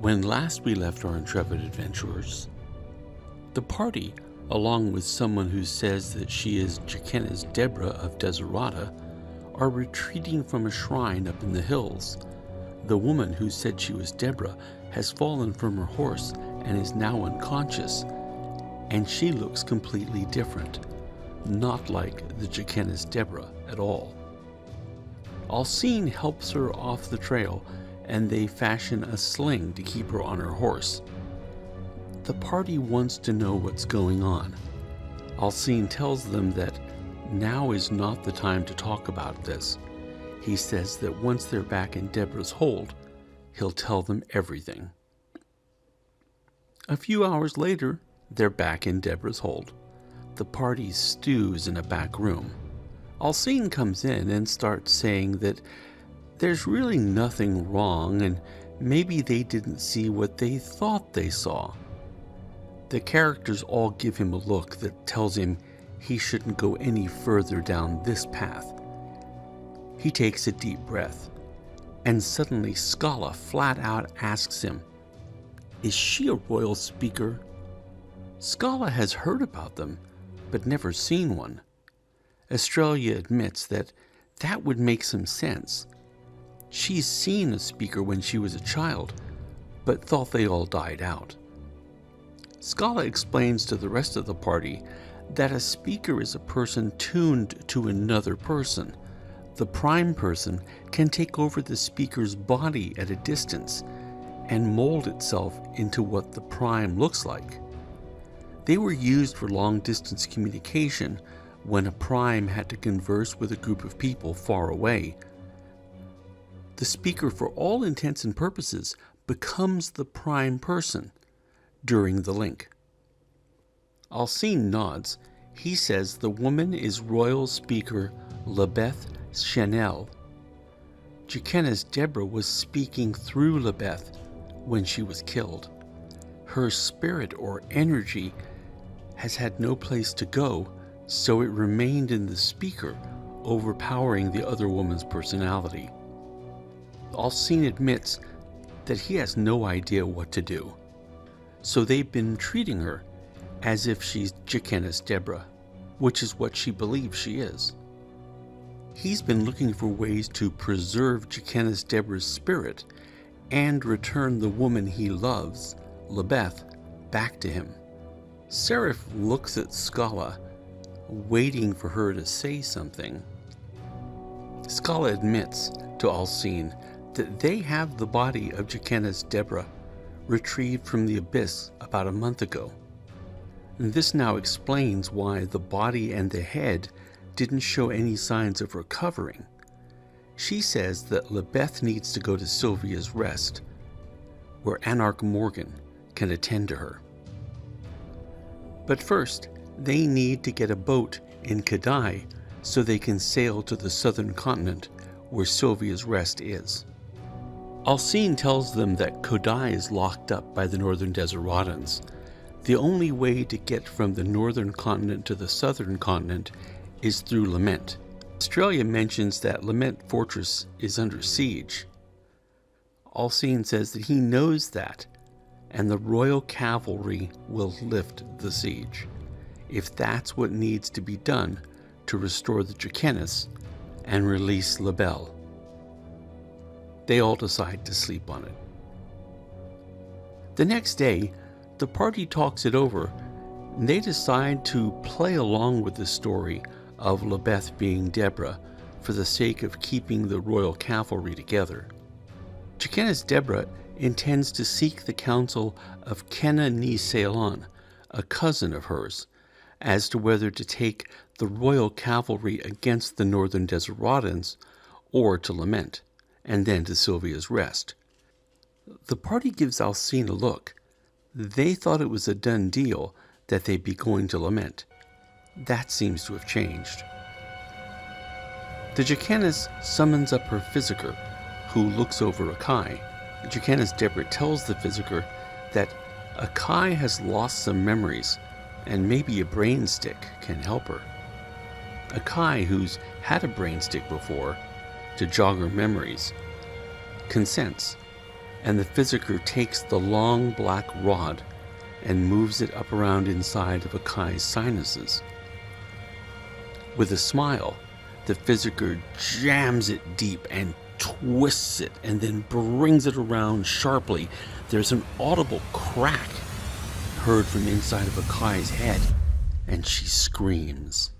When last we left our intrepid adventurers, the party, along with someone who says that she is Jackenna's Deborah of Deserata, are retreating from a shrine up in the hills. The woman who said she was Deborah has fallen from her horse and is now unconscious, and she looks completely different, not like the Jackenna's Deborah at all. Alcine helps her off the trail, and they fashion a sling to keep her on her horse. The party wants to know what's going on. Alcine tells them that now is not the time to talk about this. He says that once they're back in Deborah's hold, he'll tell them everything. A few hours later, they're back in Deborah's hold. The party stews in a back room. Alcine comes in and starts saying that there's really nothing wrong, and maybe they didn't see what they thought they saw. The characters all give him a look that tells him he shouldn't go any further down this path. He takes a deep breath, and suddenly Scala flat out asks him, "Is she a royal speaker?" Scala has heard about them, but never seen one. Australia admits that that would make some sense. She's seen a speaker when she was a child, but thought they all died out. Scala explains to the rest of the party that a speaker is a person tuned to another person. The prime person can take over the speaker's body at a distance and mold itself into what the prime looks like. They were used for long-distance communication when a prime had to converse with a group of people far away. The speaker, for all intents and purposes, becomes the prime person during the link. Alcine nods. He says the woman is royal speaker Lebeth Chanel. Jackenna's Deborah was speaking through Lebeth when she was killed. Her spirit or energy has had no place to go, so it remained in the speaker, overpowering the other woman's personality. Alcine admits that he has no idea what to do, so they've been treating her as if she's Jackenna's Deborah, which is what she believes she is. He's been looking for ways to preserve Jackenna's Deborah's spirit and return the woman he loves, Lebeth, back to him. Seraph looks at Scala, waiting for her to say something. Scala admits to Alcine that they have the body of Jackenna's Deborah, retrieved from the abyss about a month ago. And this now explains why the body and the head didn't show any signs of recovering. She says that Lebeth needs to go to Sylvia's Rest, where Anarch Morgan can attend to her. But first, they need to get a boat in Kadai so they can sail to the southern continent where Sylvia's Rest is. Alcine tells them that Kodai is locked up by the northern Deseratans. The only way to get from the northern continent to the southern continent is through Lament. Australia mentions that Lament Fortress is under siege. Alcine says that he knows that, and the royal cavalry will lift the siege, if that's what needs to be done to restore the Jackennas and release Lebel. They all decide to sleep on it. The next day, the party talks it over, and they decide to play along with the story of Lebeth being Deborah for the sake of keeping the royal cavalry together. Jackenna's Deborah intends to seek the counsel of Kenna Ni Ceylon, a cousin of hers, as to whether to take the royal cavalry against the northern Deseratans or to Lament, and then to Sylvia's Rest. The party gives Alcine a look. They thought it was a done deal that they'd be going to Lament. That seems to have changed. The Jackennas summons up her Physiker, who looks over Akai. Jackenna's Deborah tells the Physiker that Akai has lost some memories, and maybe a brain stick can help her. Akai, who's had a brain stick before to jog her memories, consents, and the physiker takes the long black rod and moves it up around inside of Akai's sinuses. With a smile, the physiker jams it deep and twists it and then brings it around sharply. There's an audible crack heard from inside of Akai's head, and she screams.